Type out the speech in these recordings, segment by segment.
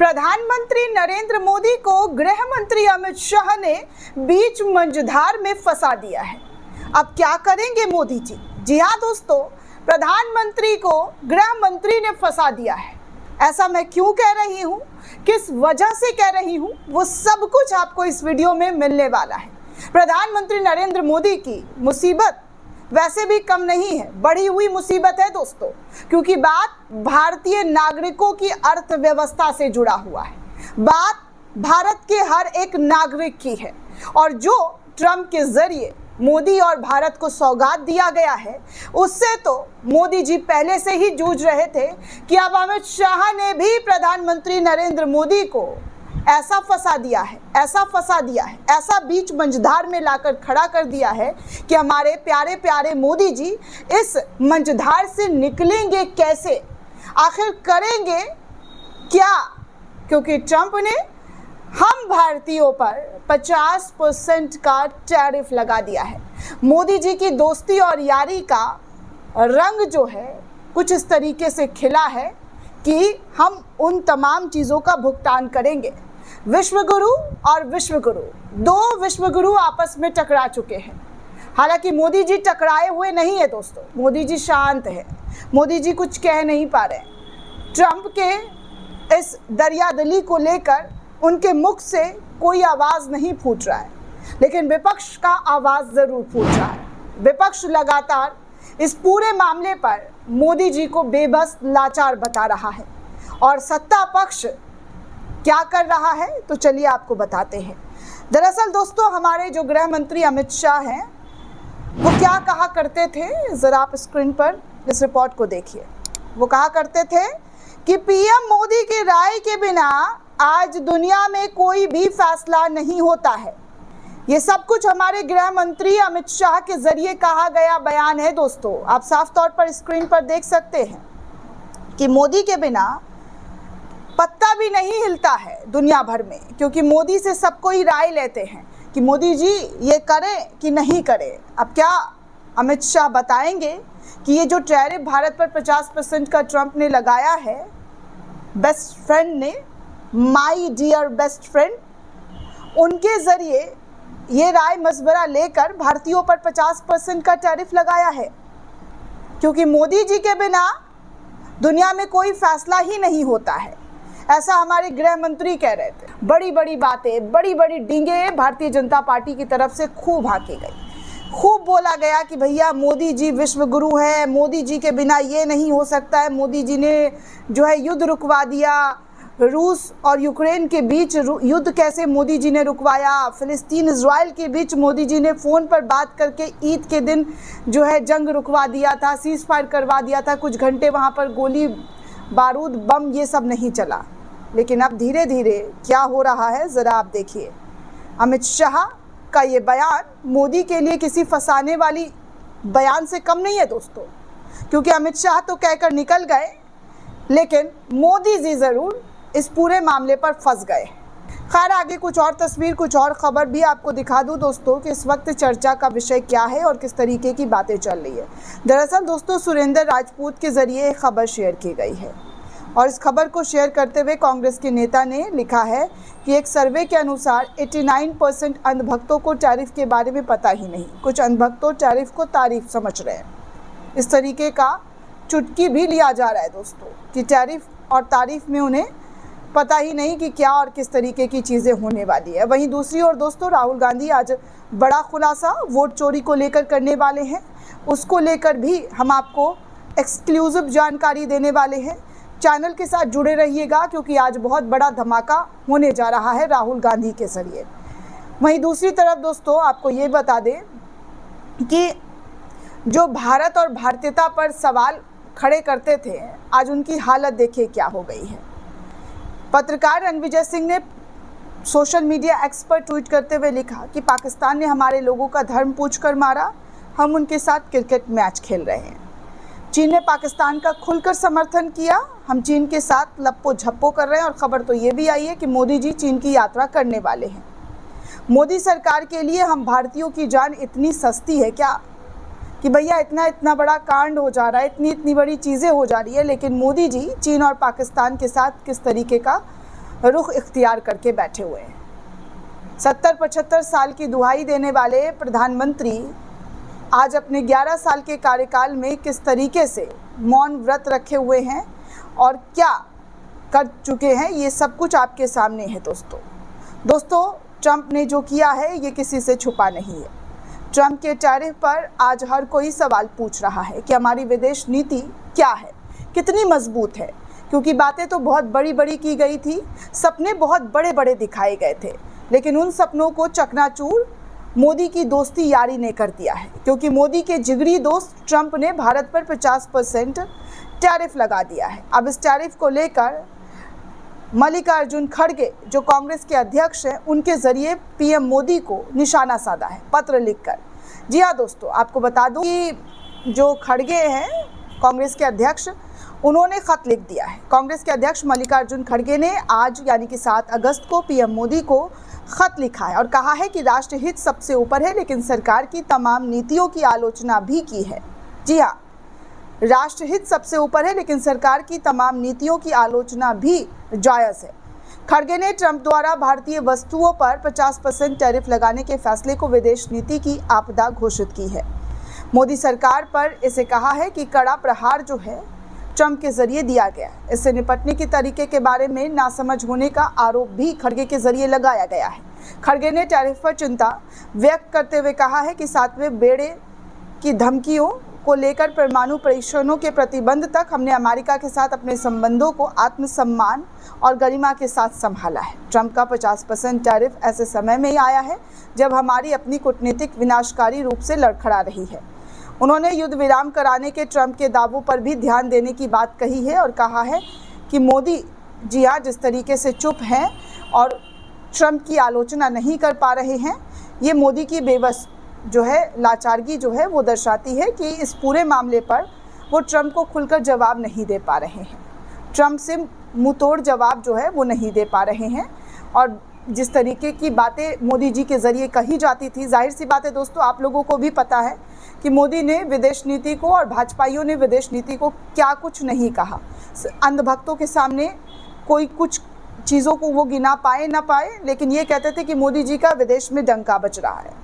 प्रधानमंत्री नरेंद्र मोदी को गृह मंत्री अमित शाह ने बीच मंझधार में फंसा दिया है। अब क्या करेंगे मोदी जी? जी हाँ दोस्तों, प्रधानमंत्री को गृह मंत्री ने फंसा दिया है। ऐसा मैं क्यों कह रही हूँ, किस वजह से कह रही हूँ, वो सब कुछ आपको इस वीडियो में मिलने वाला है। प्रधानमंत्री नरेंद्र मोदी की मुसीबत वैसे भी कम नहीं है, बढ़ी हुई मुसीबत है दोस्तों, क्योंकि बात भारतीय नागरिकों की अर्थव्यवस्था से जुड़ा हुआ है। बात भारत के हर एक नागरिक की है और जो ट्रंप के जरिए मोदी और भारत को सौगात दिया गया है, उससे तो मोदी जी पहले से ही जूझ रहे थे कि अब अमित शाह ने भी प्रधानमंत्री नरेंद्र मोदी को ऐसा फंसा दिया है, ऐसा बीच मंझधार में लाकर खड़ा कर दिया है कि हमारे प्यारे प्यारे मोदी जी इस मंझधार से निकलेंगे कैसे, आखिर करेंगे क्या? क्योंकि ट्रंप ने हम भारतीयों पर 50% का टैरिफ लगा दिया है। मोदी जी की दोस्ती और यारी का रंग जो है कुछ इस तरीके से खिला है कि हम उन तमाम चीज़ों का भुगतान करेंगे। विश्वगुरु और विश्वगुरु, दो विश्वगुरु आपस में टकरा चुके हैं। हालांकि मोदी जी टकराए हुए नहीं है दोस्तों, मोदी जी शांत है, मोदी जी कुछ कह नहीं पा रहे। ट्रंप के इस दरियादिली को लेकर उनके मुख से कोई आवाज़ नहीं फूट रहा है, लेकिन विपक्ष का आवाज़ ज़रूर फूट रहा है। विपक्ष लगातार इस पूरे मामले पर मोदी जी को बेबस लाचार बता रहा है और सत्ता पक्ष क्या कर रहा है, तो चलिए आपको बताते हैं। दरअसल दोस्तों, हमारे जो गृह मंत्री अमित शाह हैं, वो क्या कहा करते थे, ज़रा आप स्क्रीन पर इस रिपोर्ट को देखिए। वो कहा करते थे कि पीएम मोदी की राय के बिना आज दुनिया में कोई भी फैसला नहीं होता है। ये सब कुछ हमारे गृह मंत्री अमित शाह के जरिए कहा गया बयान है दोस्तों। आप साफ तौर पर स्क्रीन पर देख सकते हैं कि मोदी के बिना पत्ता भी नहीं हिलता है दुनिया भर में, क्योंकि मोदी से सबको ही राय लेते हैं कि मोदी जी ये करें कि नहीं करें। अब क्या अमित शाह बताएंगे कि ये जो टैरिफ भारत पर 50% का ट्रंप ने लगाया है, बेस्ट फ्रेंड ने, माय डियर बेस्ट फ्रेंड, उनके ज़रिए ये राय मशवरा लेकर भारतीयों पर 50% का टैरिफ लगाया है, क्योंकि मोदी जी के बिना दुनिया में कोई फैसला ही नहीं होता है। ऐसा हमारे गृह मंत्री कह रहे थे। बड़ी बड़ी बातें, बड़ी बड़ी डींगे भारतीय जनता पार्टी की तरफ से खूब हाकी गई। खूब बोला गया कि भैया मोदी जी विश्व गुरु हैं, मोदी जी के बिना ये नहीं हो सकता है। मोदी जी ने जो है युद्ध रुकवा दिया, रूस और यूक्रेन के बीच युद्ध कैसे मोदी जी ने रुकवाया, फिलिस्तीन इजराइल के बीच मोदी जी ने फ़ोन पर बात करके ईद के दिन जो है जंग रुकवा दिया था, सीज़ फायर करवा दिया था। कुछ घंटे वहाँ पर गोली बारूद बम ये सब नहीं चला। लेकिन अब धीरे धीरे क्या हो रहा है, ज़रा आप देखिए। अमित शाह का ये बयान मोदी के लिए किसी फंसाने वाली बयान से कम नहीं है दोस्तों, क्योंकि अमित शाह तो कहकर निकल गए, लेकिन मोदी जी ज़रूर इस पूरे मामले पर फंस गए। खैर, आगे कुछ और तस्वीर, कुछ और खबर भी आपको दिखा दूं दोस्तों कि इस वक्त चर्चा का विषय क्या है और किस तरीके की बातें चल रही है। दरअसल दोस्तों, सुरेंद्र राजपूत के ज़रिए एक खबर शेयर की गई है और इस खबर को शेयर करते हुए कांग्रेस के नेता ने लिखा है कि एक सर्वे के अनुसार 89% अंधभक्तों को टैरिफ के बारे में पता ही नहीं। कुछ अंधभक्तों टैरिफ को तारीफ समझ रहे हैं। इस तरीके का चुटकी भी लिया जा रहा है दोस्तों कि टैरिफ और तारीफ में उन्हें पता ही नहीं कि क्या और किस तरीके की चीज़ें होने वाली है। वहीं दूसरी ओर दोस्तों, राहुल गांधी आज बड़ा खुलासा वोट चोरी को लेकर करने वाले हैं। उसको लेकर भी हम आपको एक्सक्लूसिव जानकारी देने वाले हैं। चैनल के साथ जुड़े रहिएगा, क्योंकि आज बहुत बड़ा धमाका होने जा रहा है राहुल गांधी के ज़रिए। वहीं दूसरी तरफ दोस्तों, आपको ये बता दें कि जो भारत और भारतीयता पर सवाल खड़े करते थे, आज उनकी हालत देखिए क्या हो गई है। पत्रकार रणविजय सिंह ने सोशल मीडिया एक्स पर ट्वीट करते हुए लिखा कि पाकिस्तान ने हमारे लोगों का धर्म पूछकर मारा, हम उनके साथ क्रिकेट मैच खेल रहे हैं। चीन ने पाकिस्तान का खुलकर समर्थन किया, हम चीन के साथ लप्पो झप्पो कर रहे हैं। और ख़बर तो ये भी आई है कि मोदी जी चीन की यात्रा करने वाले हैं। मोदी सरकार के लिए हम भारतीयों की जान इतनी सस्ती है क्या कि भैया इतना बड़ा कांड हो जा रहा है, इतनी बड़ी चीज़ें हो जा रही है, लेकिन मोदी जी चीन और पाकिस्तान के साथ किस तरीके का रुख इख्तियार करके बैठे हुए हैं। 70-75 साल की दुहाई देने वाले प्रधानमंत्री आज अपने 11 साल के कार्यकाल में किस तरीके से मौन व्रत रखे हुए हैं और क्या कर चुके हैं, ये सब कुछ आपके सामने है। दोस्तों ट्रंप ने जो किया है ये किसी से छुपा नहीं है। ट्रंप के टैरिफ पर आज हर कोई सवाल पूछ रहा है कि हमारी विदेश नीति क्या है, कितनी मजबूत है, क्योंकि बातें तो बहुत बड़ी बड़ी की गई थी, सपने बहुत बड़े बड़े दिखाए गए थे, लेकिन उन सपनों को चकनाचूर मोदी की दोस्ती यारी ने कर दिया है, क्योंकि मोदी के जिगरी दोस्त ट्रंप ने भारत पर 50% टैरिफ लगा दिया है। अब इस टैरिफ को लेकर मल्लिकार्जुन खड़गे जो कांग्रेस के अध्यक्ष हैं, उनके जरिए पीएम मोदी को निशाना साधा है पत्र लिखकर। जी हाँ दोस्तों, आपको बता दूं कि जो खड़गे हैं कांग्रेस के अध्यक्ष, उन्होंने खत लिख दिया है। कांग्रेस के अध्यक्ष मल्लिकार्जुन खड़गे ने आज यानी कि 7 अगस्त को पीएम मोदी को खत लिखा है और कहा है कि राष्ट्रहित सबसे ऊपर है, लेकिन सरकार की तमाम नीतियों की आलोचना भी की है। जी हाँ, राष्ट्रहित सबसे ऊपर है, लेकिन सरकार की तमाम नीतियों की आलोचना भी जायज़ है। खड़गे ने ट्रंप द्वारा भारतीय वस्तुओं पर 50% टैरिफ लगाने के फैसले को विदेश नीति की आपदा घोषित की है। मोदी सरकार पर इसे कहा है कि कड़ा प्रहार जो है ट्रंप के जरिए दिया गया। इससे निपटने के तरीके के बारे में नासमझ होने का आरोप भी खड़गे के जरिए लगाया गया है। खड़गे ने टैरिफ पर चिंता व्यक्त करते हुए कहा है कि 7वें बेड़े की धमकियों को लेकर परमाणु परीक्षणों के प्रतिबंध तक हमने अमेरिका के साथ अपने संबंधों को आत्मसम्मान और गरिमा के साथ संभाला है। ट्रंप का 50% टैरिफ ऐसे समय में ही आया है जब हमारी अपनी कूटनीतिक विनाशकारी रूप से लड़खड़ा रही है। उन्होंने युद्ध विराम कराने के ट्रंप के दावों पर भी ध्यान देने की बात कही है और कहा है कि मोदी जी हाँ जिस तरीके से चुप हैं और ट्रंप की आलोचना नहीं कर पा रहे हैं, ये मोदी की बेबस जो है लाचारगी जो है वो दर्शाती है कि इस पूरे मामले पर वो ट्रंप को खुलकर जवाब नहीं दे पा रहे हैं। ट्रंप से मुंहतोड़ जवाब जो है वो नहीं दे पा रहे हैं और जिस तरीके की बातें मोदी जी के ज़रिए कही जाती थी, जाहिर सी बात है दोस्तों, आप लोगों को भी पता है कि मोदी ने विदेश नीति को और भाजपाइयों ने विदेश नीति को क्या कुछ नहीं कहा। अंधभक्तों के सामने कोई कुछ चीज़ों को वो गिना पाए ना पाए, लेकिन ये कहते थे कि मोदी जी का विदेश में डंका बज रहा है।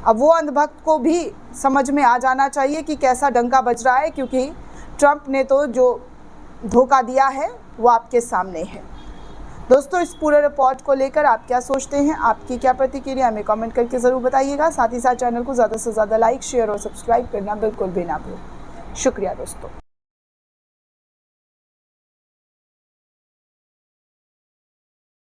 अब वो अंधभक्त को भी समझ में आ जाना चाहिए कि कैसा डंका बज रहा है, क्योंकि ट्रंप ने तो जो धोखा दिया है वो आपके सामने है। दोस्तों इस पूरे रिपोर्ट को लेकर आप क्या सोचते हैं, आपकी क्या प्रतिक्रिया हमें कमेंट करके ज़रूर बताइएगा। साथ ही साथ चैनल को ज़्यादा से ज़्यादा लाइक, शेयर और सब्सक्राइब करना बिल्कुल भी ना भूलें। शुक्रिया दोस्तों।